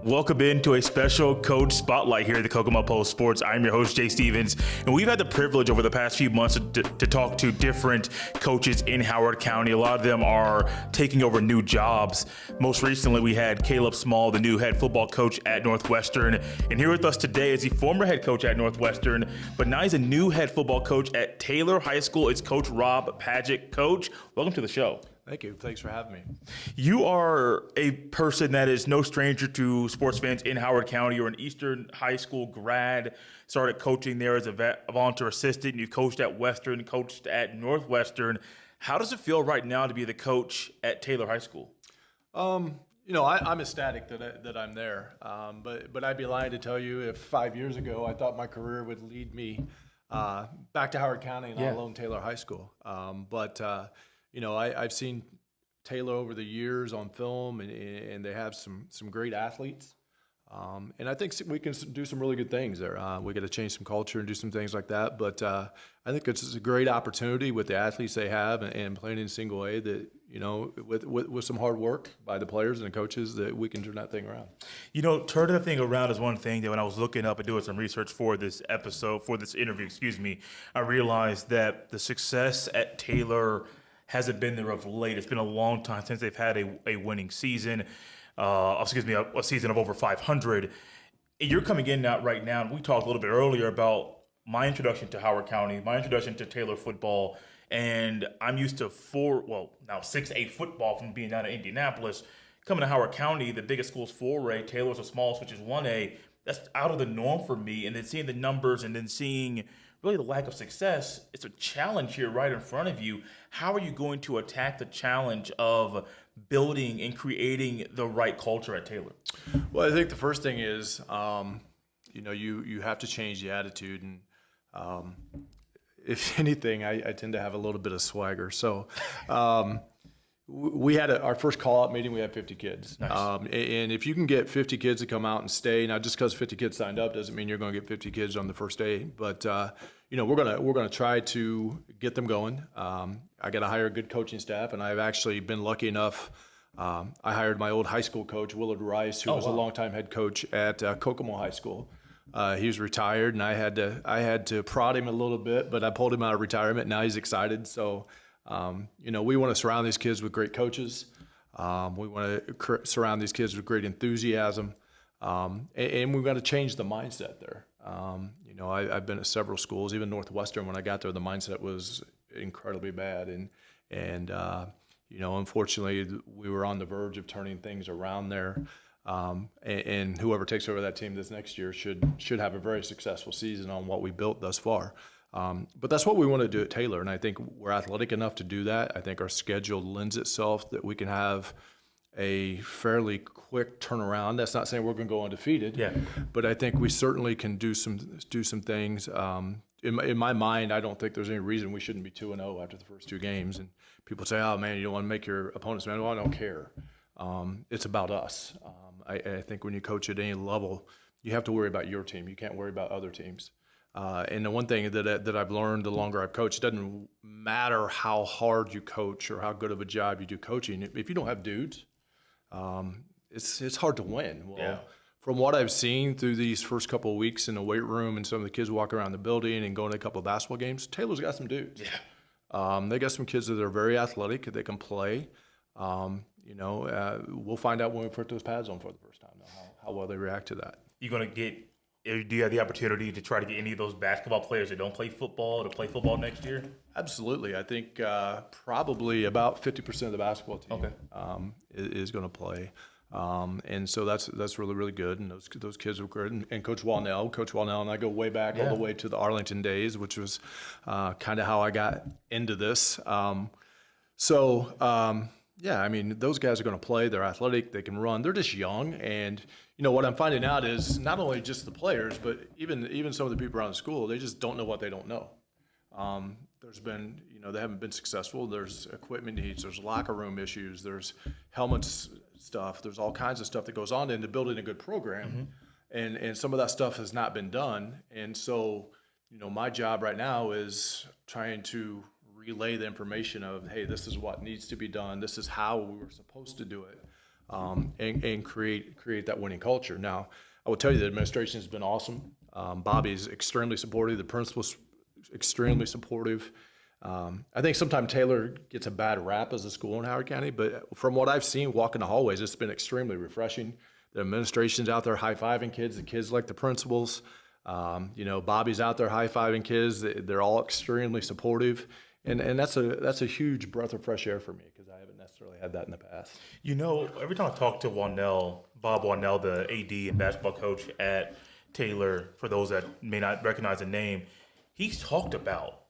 Welcome into a special coach spotlight here at the Kokomo Post Sports. I'm your host, Jay Stevens, and we've had the privilege over the past few months to talk to different coaches in Howard County. A lot of them are taking over new jobs. Most recently, we had Caleb Small, the new head football coach at Northwestern, and here with us today is the former head coach at Northwestern, but now he's a new head football coach at Taylor High School. It's Coach Rob Patchett. Coach, welcome to the show. Thank you. Thanks for having me. You are a person that is no stranger to sports fans in Howard County. You're an Eastern High School grad, started coaching there as a volunteer assistant, and you coached at Western, coached at Northwestern. How does it feel right now to be the coach at Taylor High School? I'm ecstatic that I'm there, but I'd be lying to tell you if 5 years ago I thought my career would lead me back to Howard County and not alone Taylor High School. I've seen Taylor over the years on film, and they have some great athletes. And I think we can do some really good things there. We got to change some culture and do some things like that. But I think it's a great opportunity with the athletes they have and playing in single A that, with some hard work by the players and the coaches, that we can turn that thing around. Turning the thing around is one thing that when I was looking up and doing some research for this interview, I realized that the success at Taylor hasn't been there of late. It's been a long time since they've had a winning season. A season of over 500. And you're coming in right now, and we talked a little bit earlier about my introduction to Howard County, my introduction to Taylor football, and I'm used to 6A football from being down in Indianapolis. Coming to Howard County, the biggest school's 4A, Taylor's the smallest, which is 1A. That's out of the norm for me. And then seeing the numbers and then seeing really the lack of success, it's a challenge here right in front of you. How are you going to attack the challenge of building and creating the right culture at Taylor? Well, I think the first thing is, you have to change the attitude. And if anything, I tend to have a little bit of swagger. So we had our first call-out meeting. We had 50 kids. Nice. And if you can get 50 kids to come out and stay, now just because 50 kids signed up doesn't mean you're going to get 50 kids on the first day. But we're gonna try to get them going. I got to hire a good coaching staff, and I've actually been lucky enough. I hired my old high school coach, Willard Rice, who was a longtime head coach at Kokomo High School. He was retired, and I had to prod him a little bit, but I pulled him out of retirement. Now he's excited. So, we want to surround these kids with great coaches. We want to surround these kids with great enthusiasm, and we've got to change the mindset there. I've been at several schools, even Northwestern. When I got there, the mindset was incredibly bad, and unfortunately, we were on the verge of turning things around there. And whoever takes over that team this next year should have a very successful season on what we built thus far. But that's what we want to do at Taylor, and I think we're athletic enough to do that. I think our schedule lends itself that we can have a fairly quick turnaround. That's not saying we're going to go undefeated, but I think we certainly can do some things. In my mind, I don't think there's any reason we shouldn't be 2-0 after the first two games. And people say, "Oh man, you don't want to make your opponents mad." Well, I don't care. It's about us. I think when you coach at any level, you have to worry about your team. You can't worry about other teams. And the one thing that I've learned the longer I've coached, it doesn't matter how hard you coach or how good of a job you do coaching. If you don't have dudes, it's hard to win. Well, from what I've seen through these first couple of weeks in the weight room and some of the kids walk around the building and going to a couple of basketball games, Taylor's got some dudes. They got some kids that are very athletic, they can play. We'll find out when we put those pads on for the first time, how well they react to that. Do you have the opportunity to try to get any of those basketball players that don't play football to play football next year? Absolutely. I think probably about 50% of the basketball team is going to play. And so that's really, really good. And those kids were great. And Coach Walnell and I go way back all the way to the Arlington days, which was kind of how I got into this. Those guys are going to play. They're athletic. They can run. They're just young. And, what I'm finding out is not only just the players, but even some of the people around the school, they just don't know what they don't know. There's been, they haven't been successful. There's equipment needs. There's locker room issues. There's helmets stuff. There's all kinds of stuff that goes on into building a good program. And some of that stuff has not been done. And so, my job right now is trying to relay the information of, hey, this is what needs to be done. This is how we were supposed to do it. and create that winning culture. Now, I will tell you the administration has been awesome. Bobby's extremely supportive. The principal's extremely supportive. I think sometimes Taylor gets a bad rap as a school in Howard County, but from what I've seen walking the hallways, it's been extremely refreshing. The administration's out there high-fiving kids. The kids like the principals. Bobby's out there high-fiving kids. They're all extremely supportive. And that's a huge breath of fresh air for me because I haven't necessarily had that in the past. Every time I talk to Bob Wannell, the AD and basketball coach at Taylor, for those that may not recognize the name, he's talked about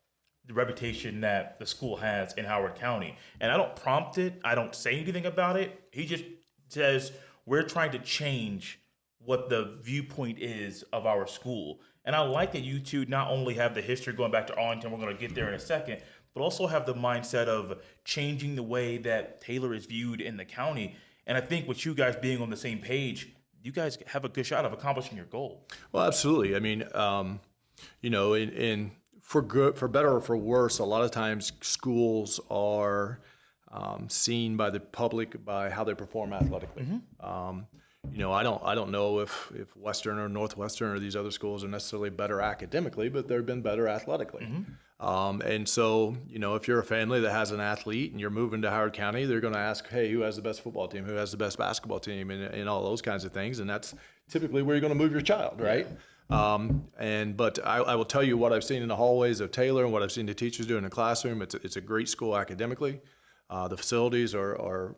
the reputation that the school has in Howard County. And I don't prompt it. I don't say anything about it. He just says, we're trying to change what the viewpoint is of our school. And I like that you two not only have the history going back to Arlington, we're going to get there in a second, but also have the mindset of changing the way that Taylor is viewed in the county. And I think with you guys being on the same page, you guys have a good shot of accomplishing your goal. Well, absolutely. I mean, for better or for worse, a lot of times schools are seen by the public by how they perform athletically. I don't know if Western or Northwestern or these other schools are necessarily better academically, but they've been better athletically. And so, if you're a family that has an athlete and you're moving to Howard County, they're going to ask, hey, who has the best football team? Who has the best basketball team? And all those kinds of things. And that's typically where you're going to move your child, right? But I will tell you what I've seen in the hallways of Taylor and what I've seen the teachers do in the classroom. It's a great school academically. The facilities are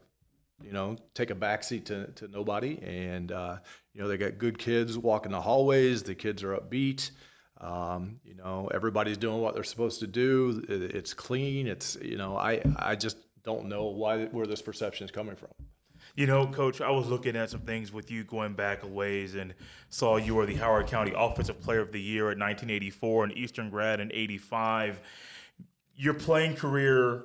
take a backseat to nobody. And, they got good kids walking the hallways. The kids are upbeat. Everybody's doing what they're supposed to do. It's clean. I just don't know where this perception is coming from. Coach, I was looking at some things with you going back a ways and saw you were the Howard County Offensive Player of the Year in 1984 and Eastern grad in 85. Your playing career,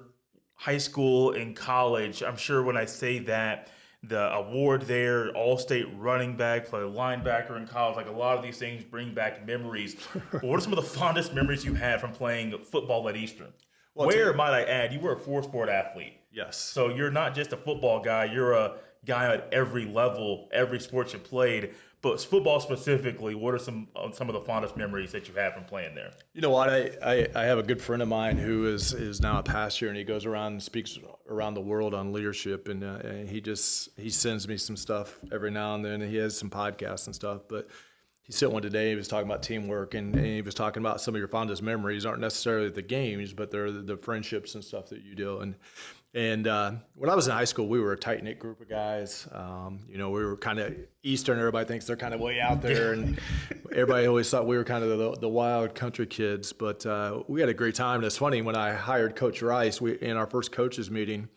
high school and college, I'm sure when I say that, the award there, all-state running back, play linebacker in college, like a lot of these things bring back memories. What are some of the fondest memories you had from playing football at Eastern? Might I add, you were a four-sport athlete. Yes. So you're not just a football guy. You're a guy at every level, every sport you played. But football specifically, what are some of the fondest memories that you have from playing there? You know what? I have a good friend of mine who is now a pastor, and he goes around and speaks around the world on leadership, and he sends me some stuff every now and then. And he has some podcasts and stuff, but he sent one today. He was talking about teamwork, and he was talking about some of your fondest memories aren't necessarily the games, but they're the friendships and stuff that you do. And when I was in high school, we were a tight-knit group of guys. We were kind of Eastern. Everybody thinks they're kind of way out there, and everybody always thought we were kind of the wild country kids. But we had a great time. And it's funny, when I hired Coach Rice, in our first coaches meeting,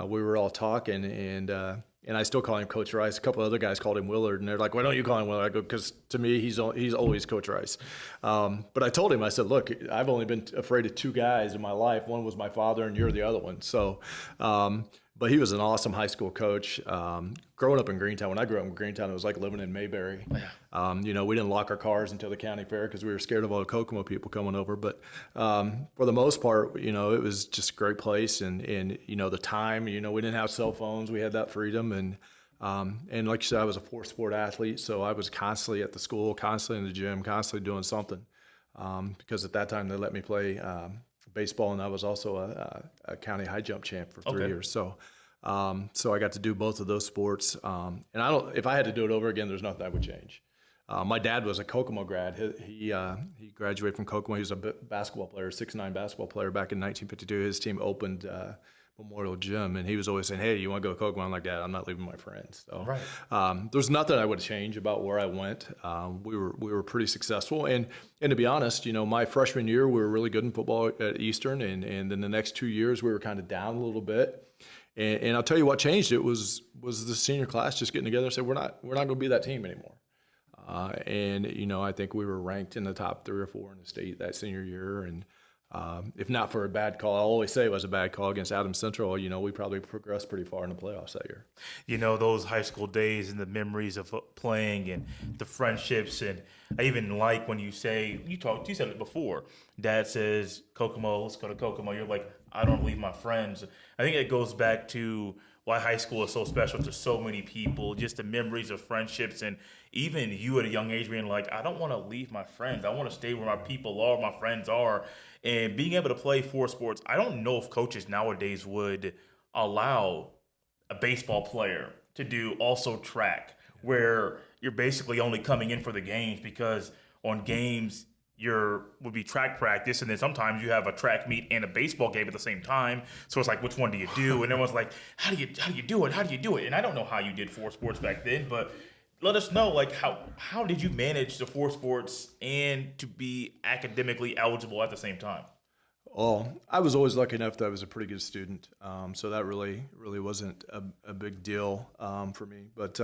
we were all talking, and I still call him Coach Rice. A couple of other guys called him Willard, and they're like, "Why don't you call him Willard?" I go, "Because to me, he's always Coach Rice." But I told him, I said, "Look, I've only been afraid of two guys in my life. One was my father, and you're the other one." So, but he was an awesome high school coach. Growing up in Greentown, when I grew up in Greentown, it was like living in Mayberry. We didn't lock our cars until the county fair because we were scared of all the Kokomo people coming over. But for the most part, it was just a great place. And the time, we didn't have cell phones. We had that freedom. And like you said, I was a four-sport athlete, so I was constantly at the school, constantly in the gym, constantly doing something. Because at that time, they let me play baseball, and I was also a county high jump champ for 3 years. So I got to do both of those sports. And if I had to do it over again, there's nothing I would change. My dad was a Kokomo grad. He graduated from Kokomo. He was a basketball player, 6'9" basketball player back in 1952. His team opened Memorial Gym, and he was always saying, "Hey, you want to go to Kokomo?" I'm like, "Dad, I'm not leaving my friends." So there's nothing I would change about where I went. We were pretty successful, and to be honest, my freshman year we were really good in football at Eastern, and then the next 2 years we were kind of down a little bit. And I'll tell you what changed it was the senior class just getting together and said, we're not going to be that team anymore. I think we were ranked in the top 3 or 4 in the state that senior year. And if not for a bad call, I always say it was a bad call against Adams Central, we probably progressed pretty far in the playoffs that year. Those high school days and the memories of playing and the friendships. And I even like when you said it before, Dad says, Kokomo, let's go to Kokomo. You're like, I don't leave my friends. I think it goes back to why high school is so special to so many people, just the memories of friendships, and even you at a young age being like, I don't want to leave my friends. I want to stay where my people are, my friends are. And being able to play 4 sports, I don't know if coaches nowadays would allow a baseball player to do also track, where you're basically only coming in for the games, because on games would be track practice, and then sometimes you have a track meet and a baseball game at the same time. So it's like, which one do you do? And everyone's like, how do you do it? How do you do it? And I don't know how you did 4 sports back then, but let us know, like, how did you manage the 4 sports and to be academically eligible at the same time? Well, I was always lucky enough that I was a pretty good student, so that really wasn't a big deal for me. But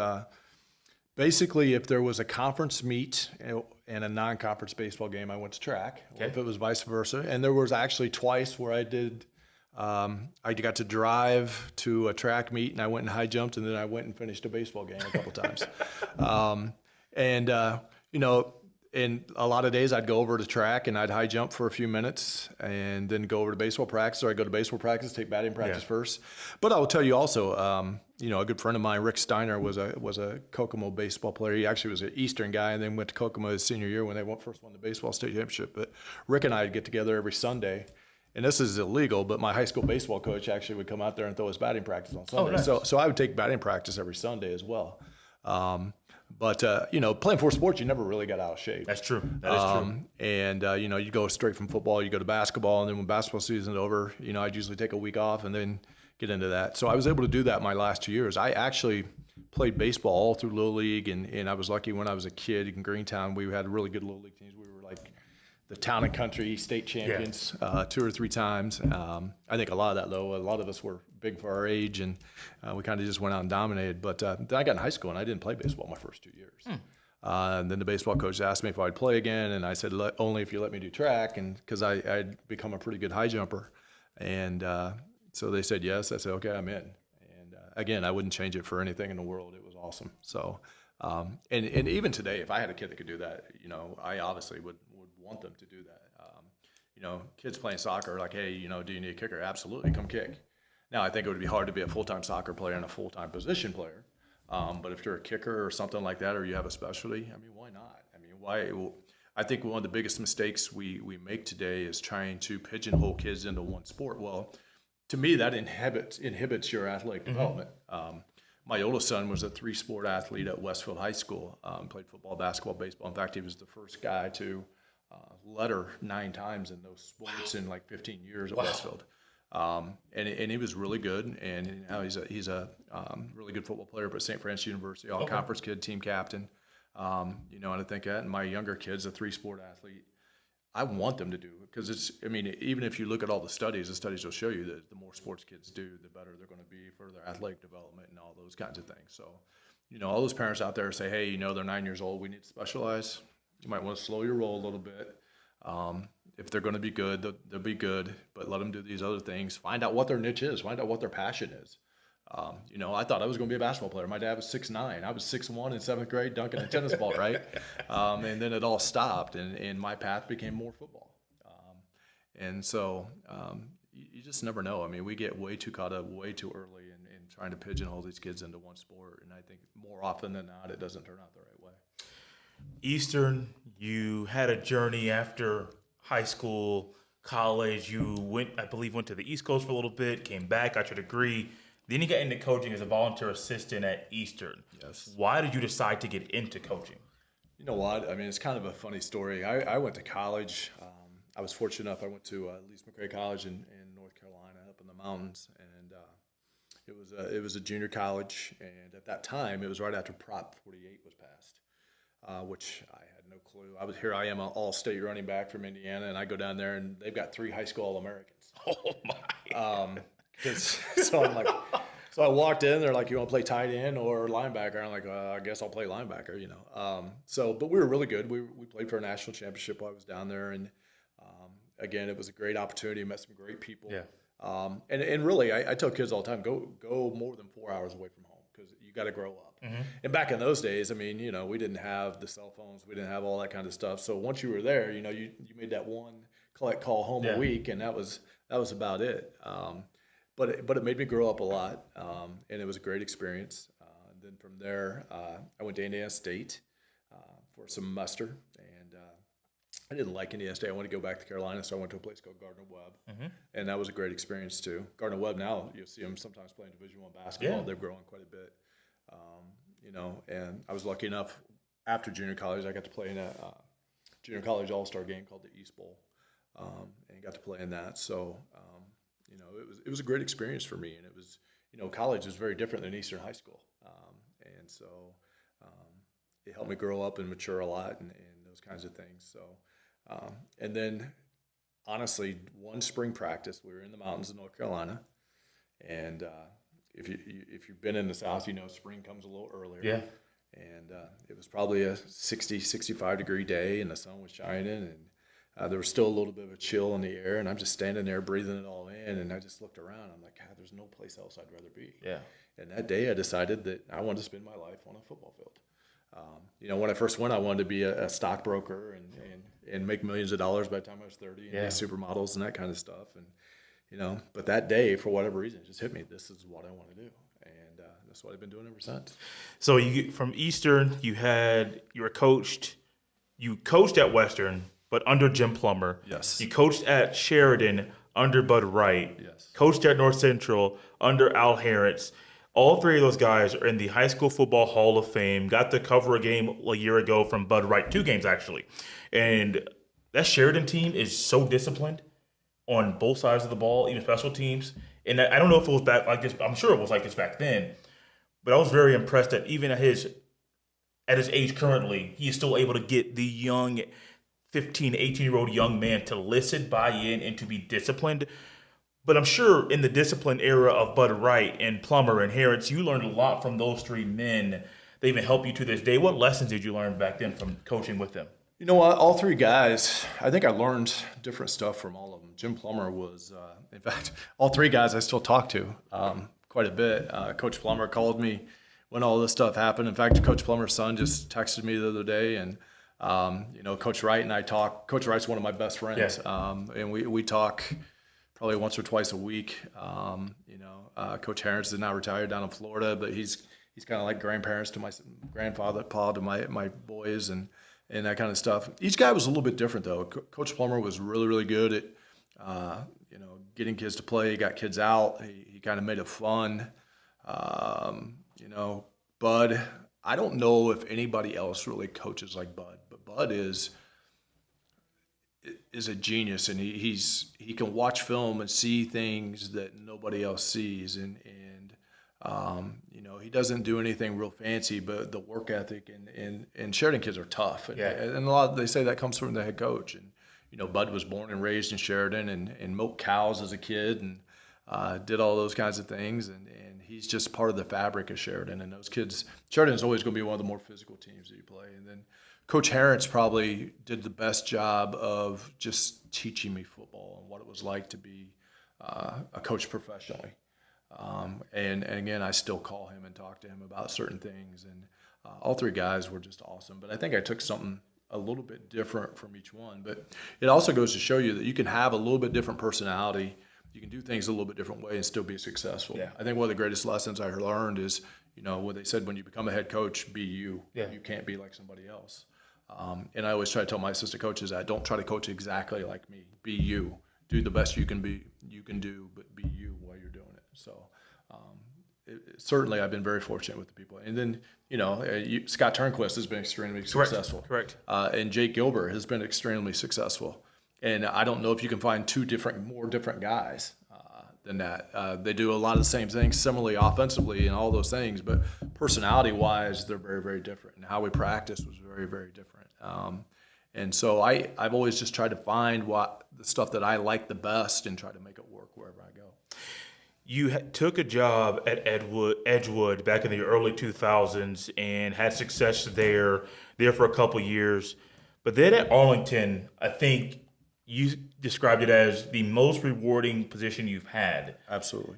basically, if there was a conference meet and a non-conference baseball game, I went to track. Okay. Or if it was vice versa, and there was actually twice where I did. I got to drive to a track meet, and I went and high jumped, and then I went and finished a baseball game a couple times. And a lot of days I'd go over to track and I'd high jump for a few minutes and then go over to baseball practice, or I'd go to baseball practice, take batting practice first. But I will tell you also, a good friend of mine, Rick Steiner, was a Kokomo baseball player. He actually was an Eastern guy and then went to Kokomo his senior year when they first won the baseball state championship. But Rick and I would get together every Sunday. And this is illegal, but my high school baseball coach actually would come out there and throw his batting practice on Sunday. Oh, nice. So I would take batting practice every Sunday as well. But playing 4 sports, you never really got out of shape. That's true. That is true. And you go straight from football, you go to basketball, and then when basketball season's over, I'd usually take a week off and then get into that. So I was able to do that my last 2 years. I actually played baseball all through Little League, and I was lucky when I was a kid in Greentown. We had really good Little League teams. We were like the town and country state champions 2 or 3 times. I think a lot of that, though, a lot of us were big for our age, and we kind of just went out and dominated. But then I got in high school, and I didn't play baseball my first 2 years. And then the baseball coach asked me if I'd play again, and I said, only if you let me do track, and because I'd become a pretty good high jumper. And so they said yes. I said, okay, I'm in. And again, I wouldn't change it for anything in the world. It was awesome. So, and even today, if I had a kid that could do that, I obviously would want them to do that. Kids playing soccer are like, hey, do you need a kicker? Absolutely, come kick. Now, I think it would be hard to be a full-time soccer player and a full-time position player. But if you're a kicker or something like that, or you have a specialty, why not? Why? I think one of the biggest mistakes we make today is trying to pigeonhole kids into one sport. Well, to me, that inhibits your athletic development. My oldest son was a 3-sport athlete at Westfield High School, played football, basketball, baseball. In fact, he was the first guy to letter 9 times in those sports in like 15 years at Westfield. And he was really good, and now he's a really good football player at St. Francis University, all-conference kid, team captain. And I think that, and my younger kid's a 3-sport athlete. I want them to do it because even if you look at all the studies will show you that the more sports kids do, the better they're going to be for their athletic development and all those kinds of things. So, all those parents out there say, hey, they're 9 years old, we need to specialize. You might want to slow your roll a little bit. If they're going to be good, they'll be good, but let them do these other things. Find out what their niche is. Find out what their passion is. I thought I was going to be a basketball player. My dad was 6'9". I was 6'1" in 7th grade dunking a tennis ball, right? And then it all stopped, and my path became more football. And so you just never know. We get way too caught up way too early in trying to pigeonhole these kids into one sport, and I think more often than not it doesn't turn out the right way. Eastern, you had a journey after high school, college. You went to the East Coast for a little bit, came back, got your degree. Then you got into coaching as a volunteer assistant at Eastern. Yes. Why did you decide to get into coaching? You know what? It's kind of a funny story. I went to college. I was fortunate enough. I went to Lees McRae College in North Carolina, up in the mountains, and it was a junior college. And at that time, it was right after Prop 48 was passed, which I had no clue. I am an all-state running back from Indiana, and I go down there, and they've got 3 high school All-Americans. Oh my! So I'm like, so I walked in. They're like, "You want to play tight end or linebacker?" I'm like, "I guess I'll play linebacker." But we were really good. We played for a national championship while I was down there, and again, it was a great opportunity. Met some great people. Yeah. And really, I tell kids all the time, go more than 4 hours away from home because you got to grow up. Mm-hmm. And back in those days, we didn't have the cell phones, we didn't have all that kind of stuff. So once you were there, you made that one collect call home a week, and that was about it. But it made me grow up a lot, and it was a great experience. Then from there, I went to Indiana State for a semester, and I didn't like Indiana State. I wanted to go back to Carolina, so I went to a place called Gardner-Webb, and that was a great experience too. Gardner-Webb, now you'll see them sometimes playing Division I basketball. They're growing quite a bit, and I was lucky enough after junior college, I got to play in a junior college all-star game called the East Bowl, and got to play in that. So, it was a great experience for me, and it was, college is very different than Eastern high school, and so it helped me grow up and mature a lot and those kinds of things. So, and then honestly, one spring practice, we were in the mountains of North Carolina, and if you've been in the South, spring comes a little earlier. Yeah. And it was probably a 60, 65-degree day, and the sun was shining, and there was still a little bit of a chill in the air, and I'm just standing there breathing it all in, and I just looked around. I'm like, God, there's no place else I'd rather be. Yeah. And that day I decided that I wanted to spend my life on a football field. When I first went, I wanted to be a stockbroker and make millions of dollars by the time I was 30 and be supermodels and that kind of stuff. And, but that day, for whatever reason, it just hit me. This is what I want to do. And that's what I've been doing ever since. So you from Eastern, you coached at Western, but under Jim Plummer. Yes. You coached at Sheridan under Bud Wright. Yes. Coached at North Central under Al Harris. All three of those guys are in the High School Football Hall of Fame. Got to cover a game a year ago from Bud Wright, 2 games actually. And that Sheridan team is so disciplined on both sides of the ball, even special teams. And I don't know if it was back like this. I'm sure it was like this back then. But I was very impressed that even at his age currently, he is still able to get the young 15, 18-year-old young man to listen, buy in, and to be disciplined. But I'm sure in the discipline era of Bud Wright and Plummer and Harris, you learned a lot from those 3 men. They even help you to this day. What lessons did you learn back then from coaching with them? You know what? All 3 guys, I think I learned different stuff from all of them. Jim Plummer was, in fact, all 3 guys I still talk to quite a bit. Coach Plummer called me when all this stuff happened. In fact, Coach Plummer's son just texted me the other day, and Coach Wright and I talk. Coach Wright's one of my best friends, and we talk probably once or twice a week. Coach Harris is now retired down in Florida, but he's kind of like grandparents to my grandfather, Paul, to my boys, and that kind of stuff. Each guy was a little bit different, though. Coach Plummer was really, really good at getting kids to play. He got kids out. He kind of made it fun. Bud, I don't know if anybody else really coaches like Bud, but Bud is a genius, and he can watch film and see things that nobody else sees, and he doesn't do anything real fancy, but the work ethic and Sheridan kids are tough, and a lot they say that comes from the head coach. And Bud was born and raised in Sheridan and milked cows as a kid and did all those kinds of things, and he's just part of the fabric of Sheridan. And those kids, Sheridan's always going to be one of the more physical teams that you play. And then Coach Harris probably did the best job of just teaching me football and what it was like to be a coach professionally. And again, I still call him and talk to him about certain things. And all 3 guys were just awesome. But I think I took something a little bit different from each one. But it also goes to show you that you can have a little bit different personality. You can do things a little bit different way and still be successful. Yeah. I think one of the greatest lessons I learned is, what they said, when you become a head coach, be you. Yeah. You can't be like somebody else. And I always try to tell my assistant coaches that don't try to coach exactly like me. Be you. Do the best you can do, but be you while you're doing it. So certainly I've been very fortunate with the people. And then, Scott Turnquist has been extremely successful. Correct. And Jake Gilbert has been extremely successful. And I don't know if you can find 2 more different guys than that. They do a lot of the same things, similarly offensively and all those things, but personality-wise, they're very, very different. And how we practice was very, very different. And so I've always just tried to find the stuff that I like the best and try to make it work wherever I go. You took a job at Edgewood back in the early 2000s and had success there for a couple years. But then at Arlington, I think you described it as the most rewarding position you've had. Absolutely.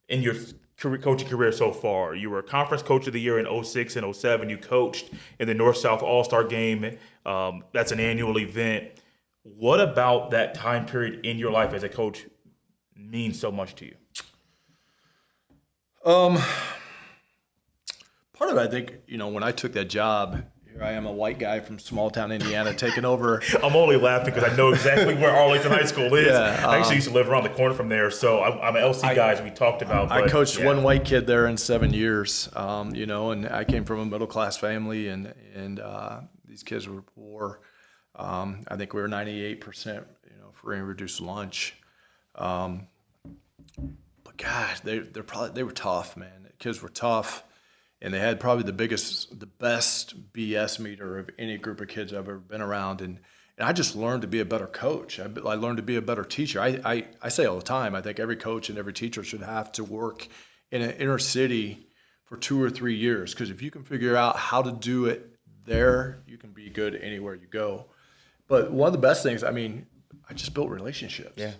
In your coaching career so far. You were Conference Coach of the Year in 06 and 07. You coached in the North-South All-Star Game. That's an annual event. What about that time period in your life as a coach means so much to you? Part of it, I think, when I took that job, here I am, a white guy from small town Indiana, taking over. I'm only laughing because I know exactly where Arlington High School is. Yeah, I actually used to live around the corner from there, so I'm an LC guy, as we talked about. I but, coached yeah. one white kid there in 7 years, and I came from a middle class family, and these kids were poor. I think we were 98%, free and reduced lunch. But gosh, they were tough, man. The kids were tough. And they had probably the best BS meter of any group of kids I've ever been around. And I just learned to be a better coach. I learned to be a better teacher. I say all the time, I think every coach and every teacher should have to work in an inner city for 2 or 3 years. Because if you can figure out how to do it there, you can be good anywhere you go. But one of the best things, I just built relationships. Yeah.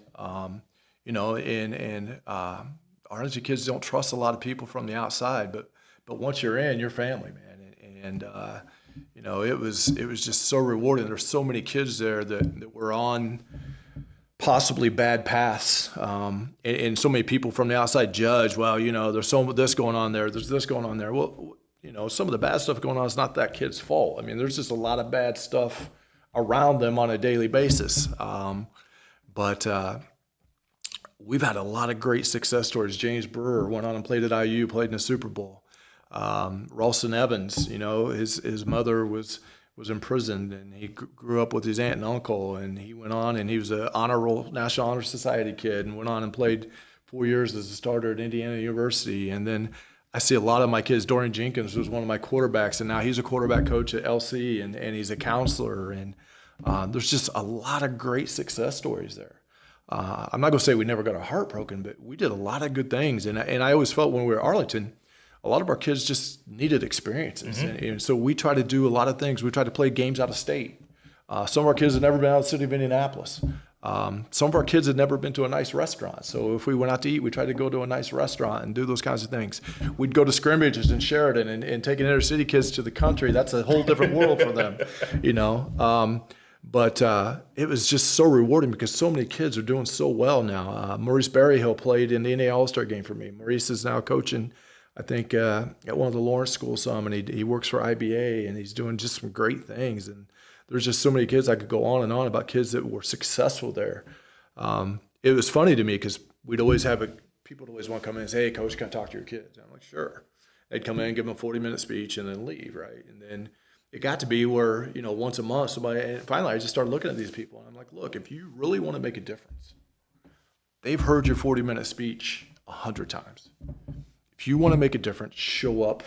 Arlington kids don't trust a lot of people from the outside, but once you're in, you're family, man. And it was just so rewarding. There's so many kids there that were on possibly bad paths, and so many people from the outside judge. Well, there's this going on there. There's this going on there. Well, some of the bad stuff going on is not that kid's fault. There's just a lot of bad stuff around them on a daily basis. But we've had a lot of great success stories. James Brewer went on and played at IU, played in the Super Bowl. Ralston Evans, his mother was imprisoned, and he grew up with his aunt and uncle, and he went on and he was a National Honor Society kid, and went on and played 4 years as a starter at Indiana University. And then I see a lot of my kids. Dorian Jenkins was one of my quarterbacks, and now he's a quarterback coach at LC, and he's a counselor. And there's just a lot of great success stories there. I'm not going to say we never got our heart broken, but we did a lot of good things. And I always felt when we were at Arlington, a lot of our kids just needed experiences. Mm-hmm. And so we try to do a lot of things. We try to play games out of state. Some of our kids had never been out of the city of Indianapolis. Some of our kids had never been to a nice restaurant. So if we went out to eat, we tried to go to a nice restaurant and do those kinds of things. We'd go to scrimmages in Sheridan and taking inner city kids to the country. That's a whole different world for them, But it was just so rewarding because so many kids are doing so well now. Maurice Berryhill played in the NA All-Star game for me. Maurice is now coaching, I think, at one of the Lawrence schools some, and he works for IBA, and he's doing just some great things. And there's just so many kids. I could go on and on about kids that were successful there. It was funny to me because we'd always have people would always want to come in and say, "Hey, coach, can I talk to your kids?" And I'm like, "Sure." They'd come in, give them a 40-minute speech, and then leave, right? And then it got to be where, once a month, and finally I just started looking at these people, and I'm like, look, if you really want to make a difference, they've heard your 40-minute speech 100 times. If you want to make a difference, show up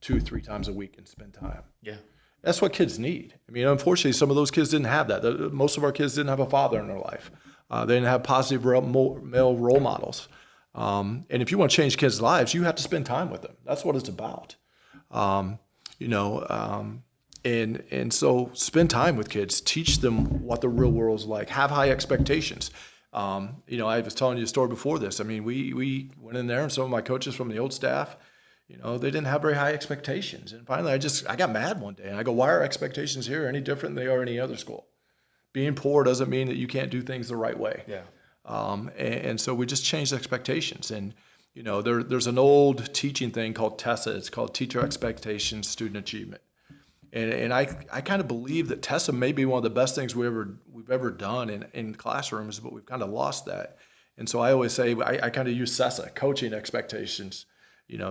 2-3 times a week and spend time. Yeah. That's what kids need. Unfortunately, some of those kids didn't have that. Most of our kids didn't have a father in their life. They didn't have positive male role models. And if you want to change kids' lives, you have to spend time with them. That's what it's about. And so spend time with kids, teach them what the real world is like, have high expectations. I was telling you a story before this. We went in there, and some of my coaches from the old staff, they didn't have very high expectations. And finally, I got mad one day, and I go, why are expectations here any different than they are any other school? Being poor doesn't mean that you can't do things the right way. Yeah. And so we just changed expectations. And, there's an old teaching thing called TESSA. It's called Teacher Expectations, Student Achievement. And I kind of believe that TESSA may be one of the best things we've ever done in classrooms, but we've kind of lost that. And so I always say I kind of use CESA, Coaching Expectations,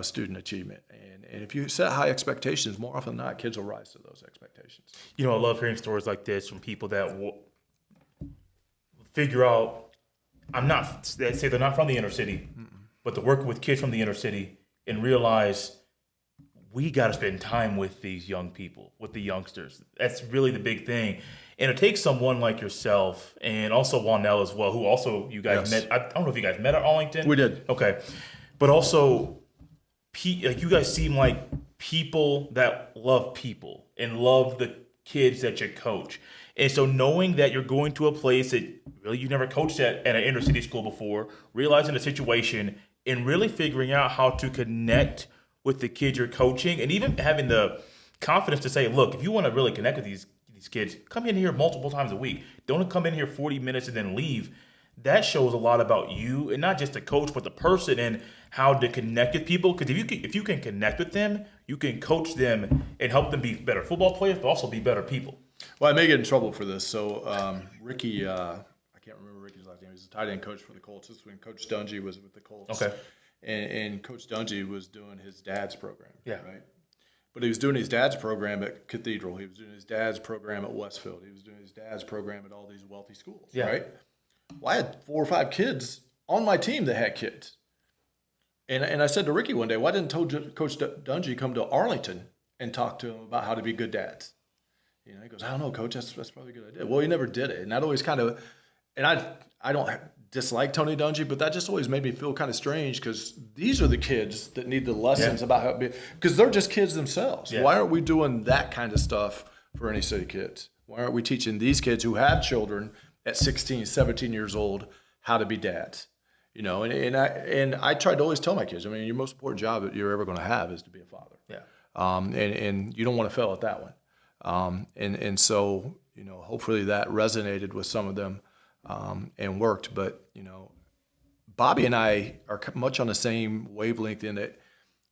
Student Achievement. And if you set high expectations, more often than not, kids will rise to those expectations. I love hearing stories like this from people that figure out, they say they're not from the inner city, but they're working with kids from the inner city and realize we got to spend time with these young people, with the youngsters. That's really the big thing. And it takes someone like yourself and also Wanell as well, who also you guys met. I don't know if you guys met at Arlington. We did. Okay. But also, you guys seem like people that love people and love the kids that you coach. And so knowing that you're going to a place that really you never coached at an inner city school before, realizing the situation and really figuring out how to connect with the kids you're coaching, and even having the confidence to say, look, if you want to really connect with these these kids come in here multiple times a week. Don't come in here 40 minutes and then leave. That shows a lot about you, and not just the coach, but the person and how to connect with people. Because if you can connect with them, you can coach them and help them be better football players, but also be better people. Well, I may get in trouble for this. So Ricky, I can't remember Ricky's last name. He's a tight end coach for the Colts. This is when Coach Dungy was with the Colts. Okay. And Coach Dungy was doing his dad's program. Yeah. Right. But he was doing his dad's program at Cathedral. He was doing his dad's program at Westfield. He was doing his dad's program at all these wealthy schools. Yeah. Right. Well, I had 4 or 5 kids on my team that had kids. And I said to Ricky one day, why didn't Coach Dungy come to Arlington and talk to him about how to be good dads? You know, he goes, I don't know, Coach, that's probably a good idea. Well, he never did it. And that always kind of – and I don't dislike Tony Dungy, but that just always made me feel kind of strange because these are the kids that need the lessons about how to be – because they're just kids themselves. Yeah. Why aren't we doing that kind of stuff for any city kids? Why aren't we teaching these kids who have children – at 16, 17 years old, how to be dads, you know, and I tried to always tell my kids, I mean, your most important job that you're ever going to have is to be a father. Yeah. And you don't want to fail at that one. And so, you know, hopefully that resonated with some of them, and worked. But, you know, Bobby and I are much on the same wavelength in that,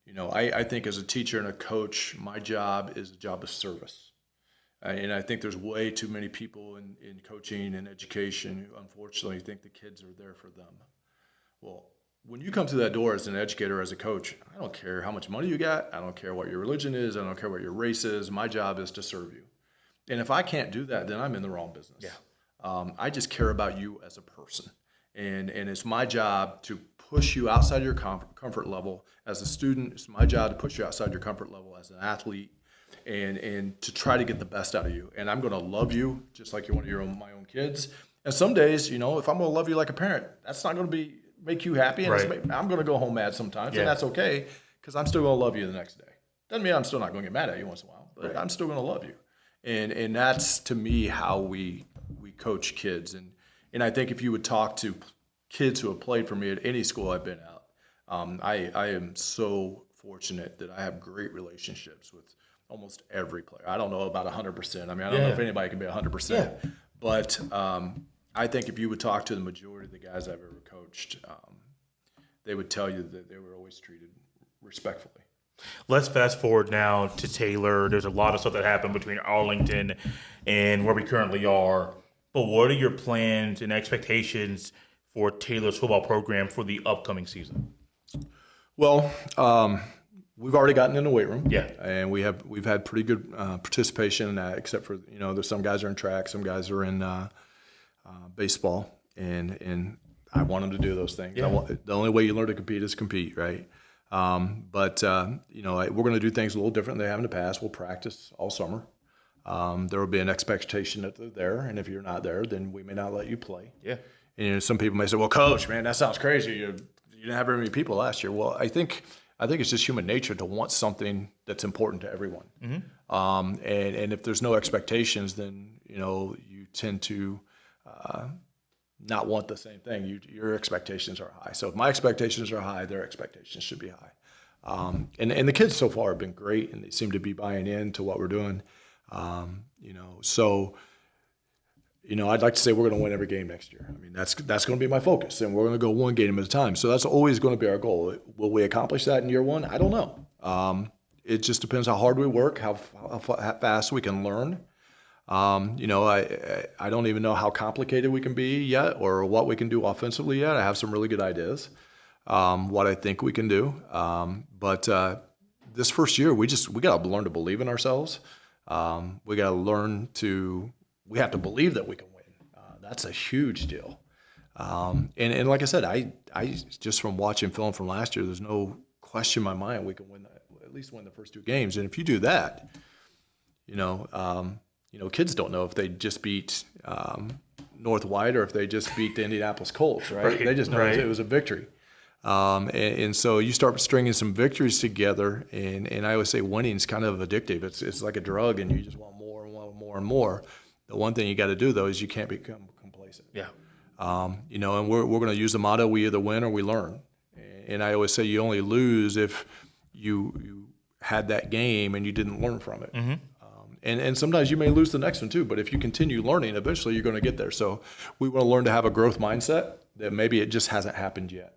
you know, I think as a teacher and a coach, my job is a job of service. And I think there's way too many people in coaching and education who unfortunately think the kids are there for them. Well, when you come through that door as an educator, as a coach, I don't care how much money you got. I don't care what your religion is. I don't care what your race is. My job is to serve you. And if I can't do that, then I'm in the wrong business. Yeah. I just care about you as a person. And it's my job to push you outside your comfort level. As a student, it's my job to push you outside your comfort level as an athlete. And to try to get the best out of you. And I'm going to love you just like you're one of my own kids. And some days, you know, if I'm going to love you like a parent, that's not going to make you happy. And right. I'm going to go home mad sometimes, yeah. And that's okay because I'm still going to love you the next day. Doesn't mean I'm still not going to get mad at you once in a while, but right. I'm still going to love you. And that's, to me, how we coach kids. And I think if you would talk to kids who have played for me at any school I've been at, I am so fortunate that I have great relationships with almost every player. I don't know about 100%. I mean, I don't know if anybody can be 100%. But I think if you would talk to the majority of the guys I've ever coached, they would tell you that they were always treated respectfully. Let's fast forward now to Taylor. There's a lot of stuff that happened between Arlington and where we currently are. But what are your plans and expectations for Taylor's football program for the upcoming season? Well, we've already gotten in the weight room. Yeah. And we've had pretty good participation in that, except for, you know, there's some guys are in track, some guys are in baseball, and I want them to do those things. Yeah. The only way you learn to compete is compete, right? But you know, we're going to do things a little different than they have in the past. We'll practice all summer. There will be an expectation that they're there, and if you're not there, then we may not let you play. Yeah. And, you know, some people may say, well, Coach, man, that sounds crazy. You didn't have very many people last year. Well, I think it's just human nature to want something that's important to everyone. Mm-hmm. And if there's no expectations, then, you know, you tend to not want the same thing. Your expectations are high. So if my expectations are high, their expectations should be high. And the kids so far have been great, and they seem to be buying into what we're doing. You know, so, you know, I'd like to say we're going to win every game next year. I mean, that's going to be my focus, and we're going to go one game at a time. So that's always going to be our goal. Will we accomplish that in year one? I don't know. It just depends how hard we work, how fast we can learn. You know, I don't even know how complicated we can be yet or what we can do offensively yet. I have some really good ideas, what I think we can do. But this first year, we got to learn to believe in ourselves. We got to learn we have to believe that we can win. That's a huge deal. And like I said, I just from watching film from last year, there's no question in my mind we can at least win the first 2 games. And if you do that, you know, kids don't know if they just beat North White or if they just beat the Indianapolis Colts, right? They just know it was a victory. And so you start stringing some victories together, and I always say winning is kind of addictive. It's like a drug, and you just want more and more and more. The one thing you got to do, though, is you can't become complacent. Yeah. You know, and we're going to use the motto, we either win or we learn. And I always say you only lose if you had that game and you didn't learn from it. Mm-hmm. And sometimes you may lose the next one too, but if you continue learning, eventually you're going to get there. So we want to learn to have a growth mindset that maybe it just hasn't happened yet.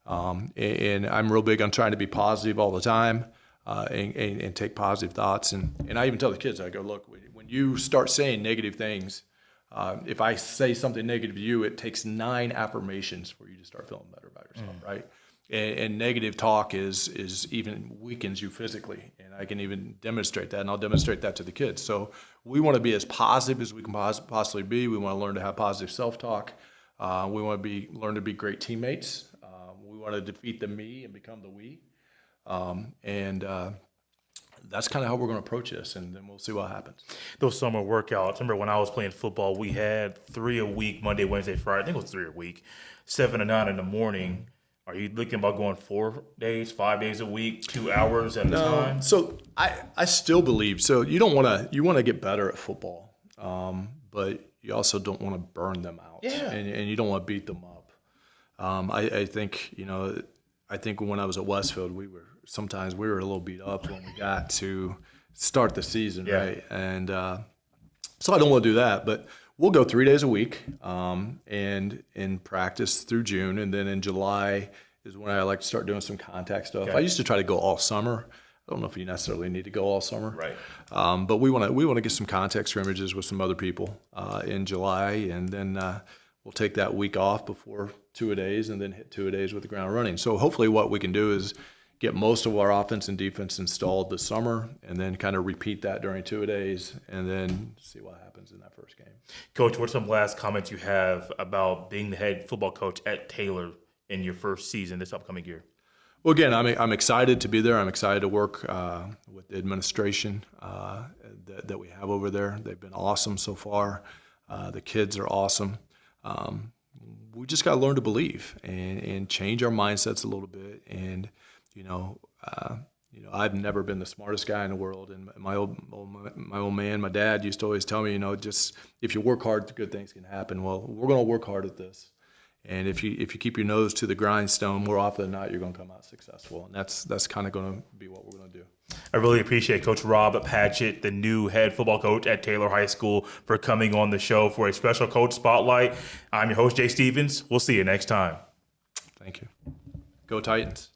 And I'm real big on trying to be positive all the time, and take positive thoughts. And I even tell the kids, I go, look, when you start saying negative things, if I say something negative to you, it takes 9 affirmations for you to start feeling better about yourself, right? And negative talk is even weakens you physically, and I can even demonstrate that, and I'll demonstrate that to the kids. So we want to be as positive as we can possibly be. We want to learn to have positive self-talk. We want to learn to be great teammates. We want to defeat the me and become the we, and that's kind of how we're going to approach this, and then we'll see what happens. Those summer workouts. Remember when I was playing football, we had 3 a week, Monday, Wednesday, Friday. I think it was 3 a week, 7 to 9 in the morning. Are you thinking about going 4 days, 5 days a week, 2 hours at a time? So I still believe, so you want to get better at football, but you also don't want to burn them out, and you don't want to beat them up. I think, I think when I was at Westfield, we were a little beat up when we got to start the season, right? And so I don't want to do that, but we'll go 3 days a week, and in practice through June, and then in July is when I like to start doing some contact stuff. I used to try to go all summer. I don't know if you necessarily need to go all summer, right? But we want to get some contact scrimmages with some other people in July, and then we'll take that week off before 2-a-days, and then hit 2-a-days with the ground running. So hopefully, what we can do is get most of our offense and defense installed this summer, and then kind of repeat that during 2-a-days, and then see what happens in that first game. Coach, what are some last comments you have about being the head football coach at Taylor in your first season this upcoming year? Well, again, I'm excited to be there. I'm excited to work with the administration that we have over there. They've been awesome so far. The kids are awesome. We just got to learn to believe and change our mindsets a little bit. And I've never been the smartest guy in the world. And my old man, my dad used to always tell me, just if you work hard, good things can happen. Well, we're going to work hard at this. And if you keep your nose to the grindstone, more often than not, you're going to come out successful. And that's kind of going to be what we're going to do. I really appreciate Coach Rob Patchett, the new head football coach at Taylor High School, for coming on the show for a special coach spotlight. I'm your host, Jay Stevens. We'll see you next time. Thank you. Go Titans.